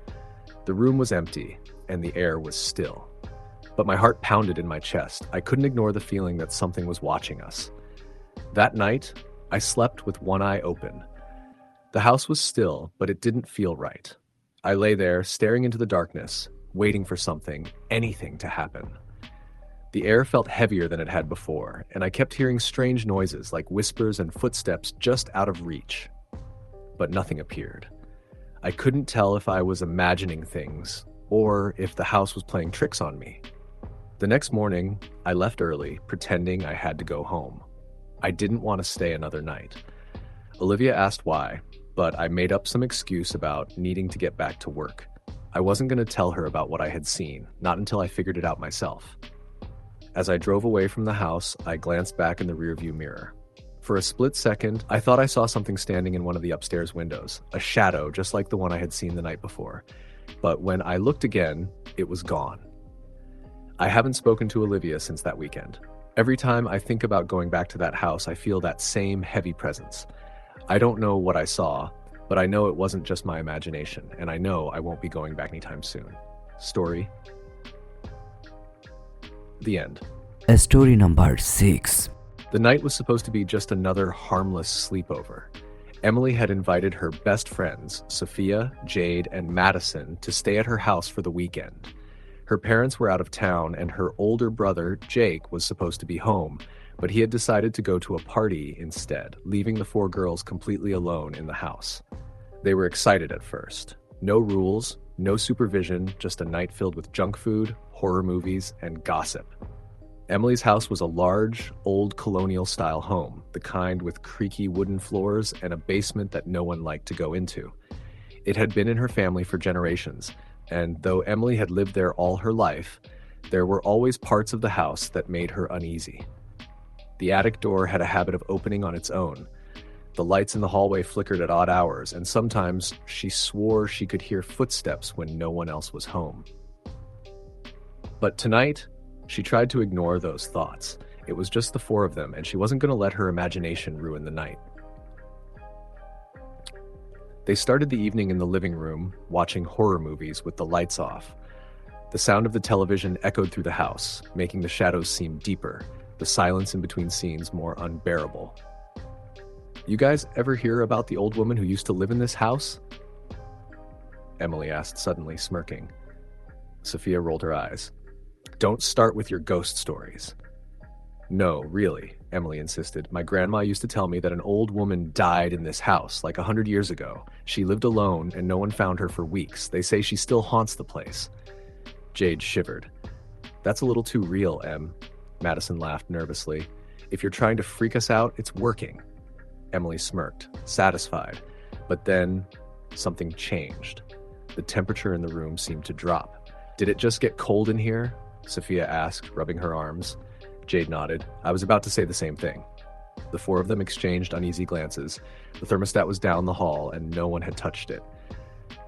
The room was empty, and the air was still. But my heart pounded in my chest. I couldn't ignore the feeling that something was watching us. That night, I slept with one eye open. The house was still, but it didn't feel right. I lay there, staring into the darkness, waiting for something, anything to happen. The air felt heavier than it had before, and I kept hearing strange noises like whispers and footsteps just out of reach. But nothing appeared. I couldn't tell if I was imagining things or if the house was playing tricks on me. The next morning, I left early, pretending I had to go home. I didn't want to stay another night. Olivia asked why, but I made up some excuse about needing to get back to work. I wasn't going to tell her about what I had seen, not until I figured it out myself. As I drove away from the house, I glanced back in the rearview mirror. For a split second, I thought I saw something standing in one of the upstairs windows, a shadow just like the one I had seen the night before. But when I looked again, it was gone. I haven't spoken to Olivia since that weekend. Every time I think about going back to that house, I feel that same heavy presence. I don't know what I saw, but I know it wasn't just my imagination, and I know I won't be going back anytime soon. Story. The end.
Story number 6.
The night was supposed to be just another harmless sleepover. Emily had invited her best friends, Sophia, Jade, and Madison, to stay at her house for the weekend. Her parents were out of town, and her older brother, Jake, was supposed to be home, but he had decided to go to a party instead, leaving the 4 girls completely alone in the house. They were excited at first. No rules, no supervision, just a night filled with junk food, horror movies, and gossip. Emily's house was a large, old colonial-style home, the kind with creaky wooden floors and a basement that no one liked to go into. It had been in her family for generations, and though Emily had lived there all her life, there were always parts of the house that made her uneasy. The attic door had a habit of opening on its own. The lights in the hallway flickered at odd hours, and sometimes she swore she could hear footsteps when no one else was home. But tonight, she tried to ignore those thoughts. It was just the 4 of them, and she wasn't going to let her imagination ruin the night. They started the evening in the living room, watching horror movies with the lights off. The sound of the television echoed through the house, making the shadows seem deeper, the silence in between scenes more unbearable. You guys ever hear about the old woman who used to live in this house? Emily asked suddenly, smirking. Sophia rolled her eyes. Don't start with your ghost stories. No, really, Emily insisted. My grandma used to tell me that an old woman died in this house like 100 years ago. She lived alone and no one found her for weeks. They say she still haunts the place. Jade shivered. That's a little too real, Em. Madison laughed nervously. If you're trying to freak us out, it's working. Emily smirked, satisfied. But then something changed. The temperature in the room seemed to drop. Did it just get cold in here? Sophia asked, rubbing her arms. Jade nodded. I was about to say the same thing. The four of them exchanged uneasy glances. The thermostat was down the hall, and no one had touched it.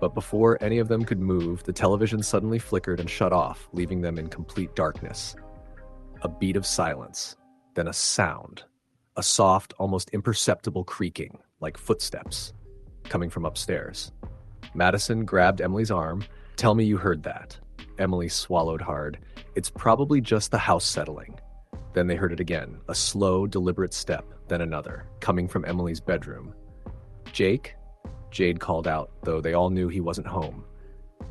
But before any of them could move, the television suddenly flickered and shut off, leaving them in complete darkness. A beat of silence, then a sound. A soft, almost imperceptible creaking, like footsteps, coming from upstairs. Madison grabbed Emily's arm. Tell me you heard that. Emily swallowed hard. It's probably just the house settling. Then they heard it again, a slow, deliberate step, then another, coming from Emily's bedroom. Jake? Jade called out, though they all knew he wasn't home.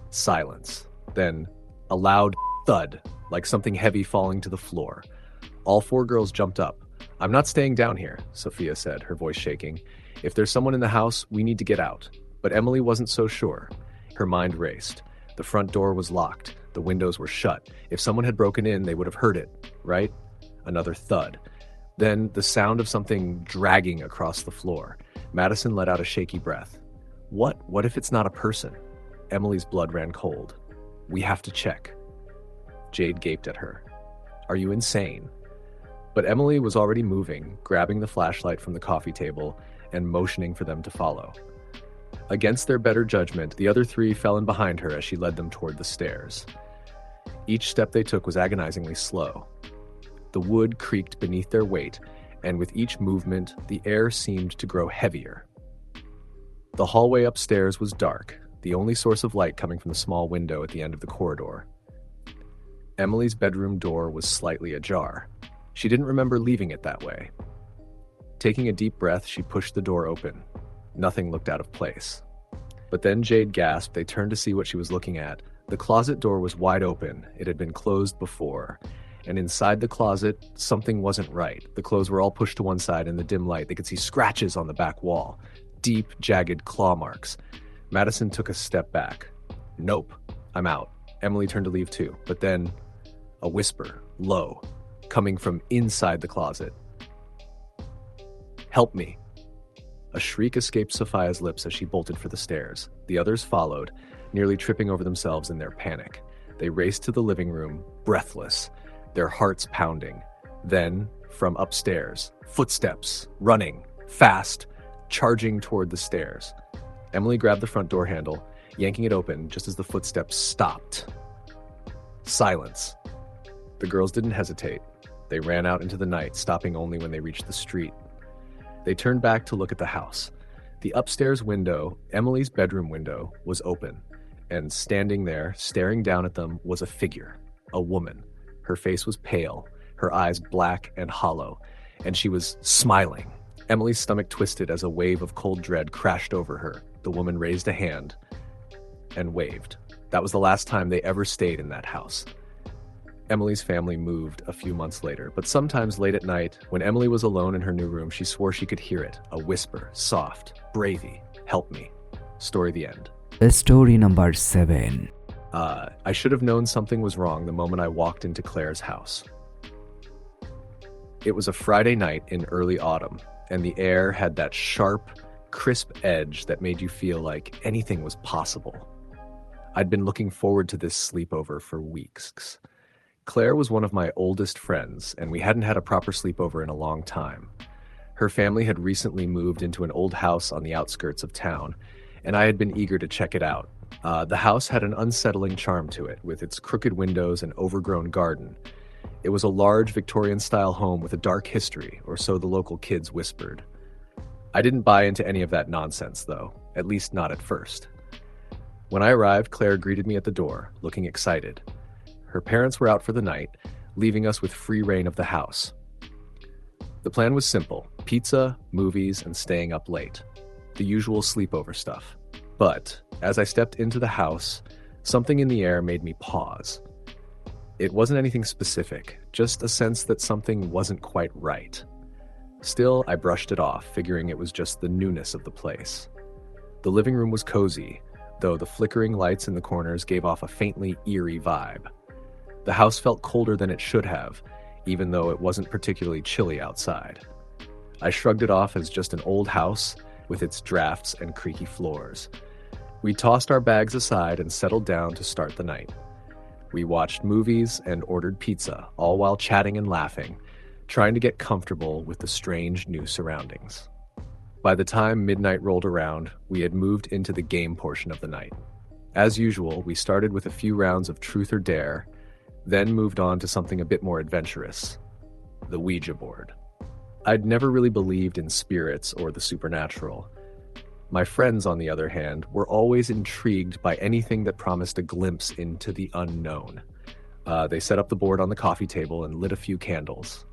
Silence. Then a loud thud, like something heavy falling to the floor. All four girls jumped up. I'm not staying down here, Sophia said, her voice shaking. If there's someone in the house, we need to get out. But Emily wasn't so sure. Her mind raced. The front door was locked. The windows were shut. If someone had broken in, they would have heard it, right? Another thud. Then the sound of something dragging across the floor. Madison let out a shaky breath. What if it's not a person? Emily's blood ran cold. We have to check. Jade gaped at her. Are you insane? But Emily was already moving, grabbing the flashlight from the coffee table and motioning for them to follow. Against their better judgment, the other three fell in behind her as she led them toward the stairs. Each step they took was agonizingly slow. The wood creaked beneath their weight, and with each movement, the air seemed to grow heavier. The hallway upstairs was dark, the only source of light coming from the small window at the end of the corridor. Emily's bedroom door was slightly ajar. She didn't remember leaving it that way. Taking a deep breath, she pushed the door open. Nothing looked out of place. But then Jade gasped. They turned to see what she was looking at. The closet door was wide open. It had been closed before. And inside the closet, something wasn't right. The clothes were all pushed to one side. In the dim light, they could see scratches on the back wall. Deep, jagged claw marks. Madison took a step back. Nope, I'm out. Emily turned to leave too. But then, a whisper, low, coming from inside the closet. Help me. A shriek escaped Sophia's lips as she bolted for the stairs. The others followed, nearly tripping over themselves in their panic. They raced to the living room, breathless, their hearts pounding. Then, from upstairs, footsteps, running, fast, charging toward the stairs. Emily grabbed the front door handle, yanking it open just as the footsteps stopped. Silence. The girls didn't hesitate. They ran out into the night, stopping only when they reached the street. They turned back to look at the house. The upstairs window, Emily's bedroom window, was open, and standing there, staring down at them, was a figure, a woman. Her face was pale, her eyes black and hollow, and she was smiling. Emily's stomach twisted as a wave of cold dread crashed over her. The woman raised a hand and waved. That was the last time they ever stayed in that house. Emily's family moved a few months later, but sometimes late at night, when Emily was alone in her new room, she swore she could hear it, a whisper, soft, Bravey, help me. Story the end.
Story number 7.
I should have known something was wrong the moment I walked into Claire's house. It was a Friday night in early autumn, and the air had that sharp, crisp edge that made you feel like anything was possible. I'd been looking forward to this sleepover for weeks. Claire was one of my oldest friends, and we hadn't had a proper sleepover in a long time. Her family had recently moved into an old house on the outskirts of town, and I had been eager to check it out. The house had an unsettling charm to it, with its crooked windows and overgrown garden. It was a large Victorian-style home with a dark history, or so the local kids whispered. I didn't buy into any of that nonsense, though, at least not at first. When I arrived, Claire greeted me at the door, looking excited. Her parents were out for the night, leaving us with free reign of the house. The plan was simple: pizza, movies, and staying up late. The usual sleepover stuff. But as I stepped into the house, something in the air made me pause. It wasn't anything specific, just a sense that something wasn't quite right. Still, I brushed it off, figuring it was just the newness of the place. The living room was cozy, though the flickering lights in the corners gave off a faintly eerie vibe. The house felt colder than it should have, even though it wasn't particularly chilly outside. I shrugged it off as just an old house with its drafts and creaky floors. We tossed our bags aside and settled down to start the night. We watched movies and ordered pizza, all while chatting and laughing, trying to get comfortable with the strange new surroundings. By the time midnight rolled around, we had moved into the game portion of the night. As usual, we started with a few rounds of truth or dare, then moved on to something a bit more adventurous, the Ouija board. I'd never really believed in spirits or the supernatural. My friends, on the other hand, were always intrigued by anything that promised a glimpse into the unknown. They set up the board on the coffee table and lit a few candles.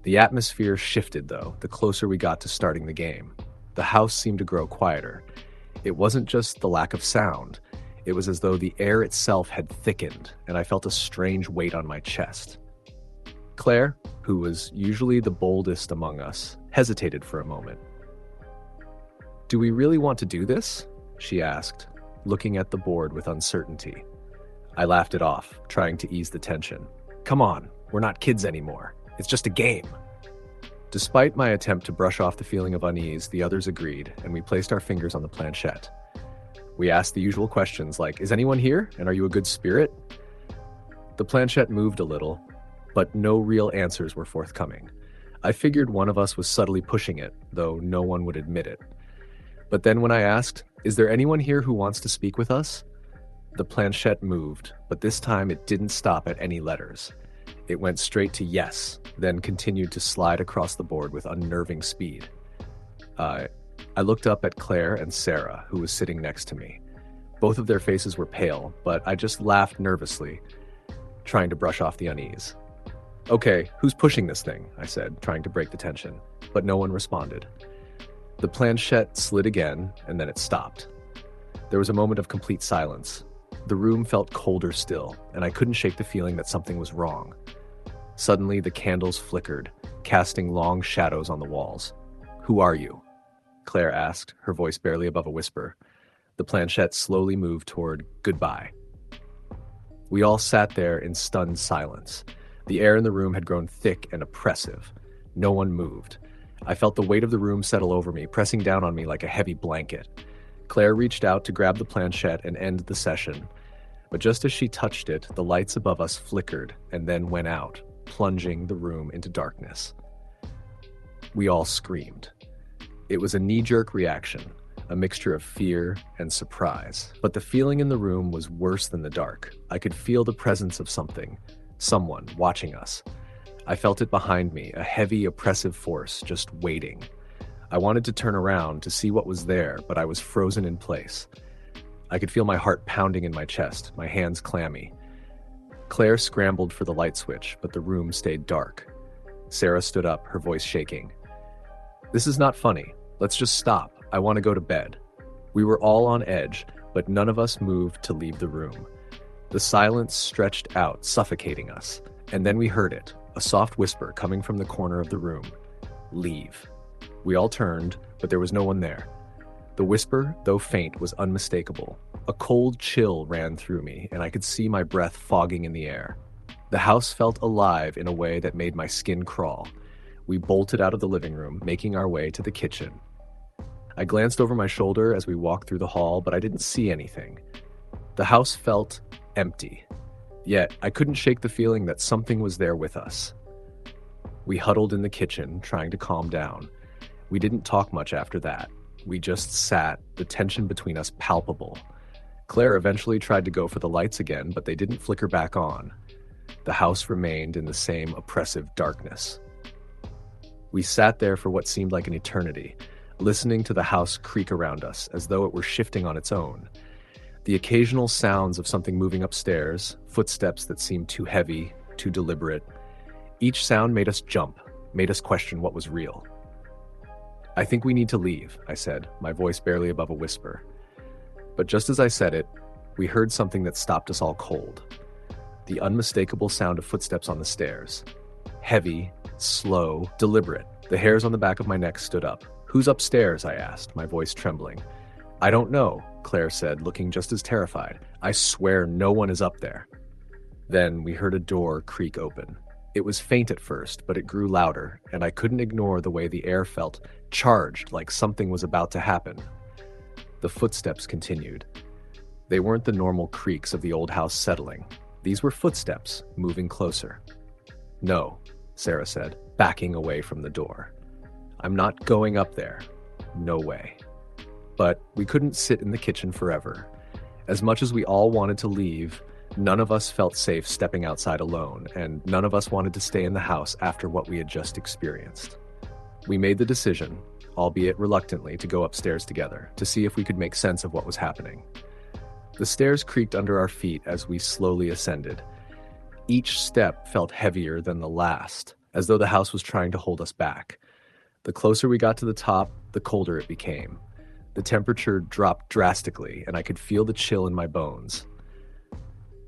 The atmosphere shifted, though, the closer we got to starting the game. The house seemed to grow quieter. It wasn't just the lack of sound. It was as though the air itself had thickened, and I felt a strange weight on my chest. Claire, who was usually the boldest among us, hesitated for a moment. "Do we really want to do this?" she asked, looking at the board with uncertainty. I laughed it off, trying to ease the tension. "Come on, we're not kids anymore. It's just a game." Despite my attempt to brush off the feeling of unease, the others agreed, and we placed our fingers on the planchette. We asked the usual questions like, "Is anyone here? And are you a good spirit?" The planchette moved a little, but no real answers were forthcoming. I figured one of us was subtly pushing it, though no one would admit it. But then when I asked, "Is there anyone here who wants to speak with us?" the planchette moved, but this time it didn't stop at any letters. It went straight to yes, then continued to slide across the board with unnerving speed. I looked up at Claire and Sarah, who was sitting next to me. Both of their faces were pale, but I just laughed nervously, trying to brush off the unease. "Okay, who's pushing this thing?" I said, trying to break the tension, but no one responded. The planchette slid again, and then it stopped. There was a moment of complete silence. The room felt colder still, and I couldn't shake the feeling that something was wrong. Suddenly, the candles flickered, casting long shadows on the walls. "Who are you?" Claire asked, her voice barely above a whisper. The planchette slowly moved toward goodbye. We all sat there in stunned silence. The air in the room had grown thick and oppressive. No one moved. I felt the weight of the room settle over me, pressing down on me like a heavy blanket. Claire reached out to grab the planchette and end the session, but just as she touched it, the lights above us flickered and then went out, plunging the room into darkness. We all screamed. It was a knee-jerk reaction, a mixture of fear and surprise. But the feeling in the room was worse than the dark. I could feel the presence of someone watching us. I felt it behind me, a heavy, oppressive force just waiting. I wanted to turn around to see what was there, but I was frozen in place. I could feel my heart pounding in my chest, my hands clammy. Claire scrambled for the light switch, but the room stayed dark. Sarah stood up, her voice shaking. "This is not funny. Let's just stop. I want to go to bed." We were all on edge, but none of us moved to leave the room. The silence stretched out, suffocating us. And then we heard it, a soft whisper coming from the corner of the room. "Leave." We all turned, but there was no one there. The whisper, though faint, was unmistakable. A cold chill ran through me, and I could see my breath fogging in the air. The house felt alive in a way that made my skin crawl. We bolted out of the living room, making our way to the kitchen. I glanced over my shoulder as we walked through the hall, but I didn't see anything. The house felt empty. Yet, I couldn't shake the feeling that something was there with us. We huddled in the kitchen, trying to calm down. We didn't talk much after that. We just sat, the tension between us palpable. Claire eventually tried to go for the lights again, but they didn't flicker back on. The house remained in the same oppressive darkness. We sat there for what seemed like an eternity, listening to the house creak around us as though it were shifting on its own. The occasional sounds of something moving upstairs, footsteps that seemed too heavy, too deliberate. Each sound made us jump, made us question what was real. "I think we need to leave," I said, my voice barely above a whisper. But just as I said it, we heard something that stopped us all cold. The unmistakable sound of footsteps on the stairs. Heavy, slow, deliberate. The hairs on the back of my neck stood up. "Who's upstairs?" I asked, my voice trembling. "I don't know," Claire said, looking just as terrified. "I swear no one is up there." Then we heard a door creak open. It was faint at first, but it grew louder, and I couldn't ignore the way the air felt charged, like something was about to happen. The footsteps continued. They weren't the normal creaks of the old house settling. These were footsteps, moving closer. "No," Sarah said, backing away from the door. "I'm not going up there. No way." But we couldn't sit in the kitchen forever. As much as we all wanted to leave, none of us felt safe stepping outside alone, and none of us wanted to stay in the house after what we had just experienced. We made the decision, albeit reluctantly, to go upstairs together, to see if we could make sense of what was happening. The stairs creaked under our feet as we slowly ascended. Each step felt heavier than the last, as though the house was trying to hold us back. The closer we got to the top, the colder it became. The temperature dropped drastically, and I could feel the chill in my bones.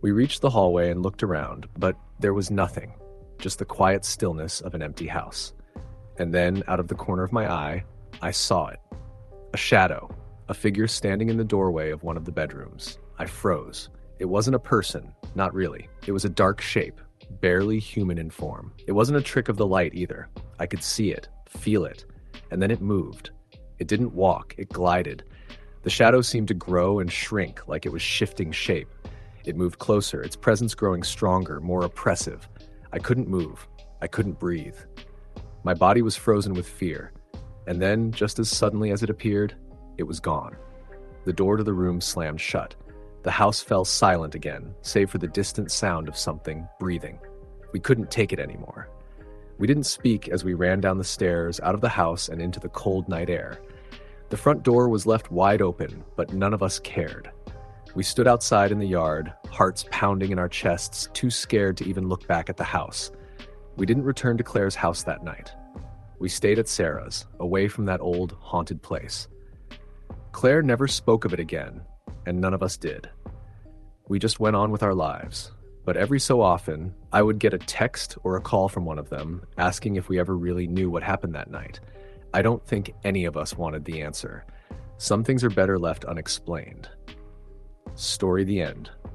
We reached the hallway and looked around, but there was nothing, just the quiet stillness of an empty house. And then, out of the corner of my eye, I saw it. A shadow, a figure standing in the doorway of one of the bedrooms. I froze. It wasn't a person, not really. It was a dark shape, barely human in form. It wasn't a trick of the light either. I could see it, feel it, and then it moved. It didn't walk, it glided. The shadow seemed to grow and shrink like it was shifting shape. It moved closer, its presence growing stronger, more oppressive. I couldn't move. I couldn't breathe. My body was frozen with fear. And then, just as suddenly as it appeared, it was gone. The door to the room slammed shut. The house fell silent again, save for the distant sound of something breathing. We couldn't take it anymore. We didn't speak as we ran down the stairs, out of the house, and into the cold night air. The front door was left wide open, but none of us cared. We stood outside in the yard, hearts pounding in our chests, too scared to even look back at the house. We didn't return to Claire's house that night. We stayed at Sarah's, away from that old, haunted place. Claire never spoke of it again, and none of us did. We just went on with our lives. But every so often, I would get a text or a call from one of them, asking if we ever really knew what happened that night. I don't think any of us wanted the answer. Some things are better left unexplained. Story the end.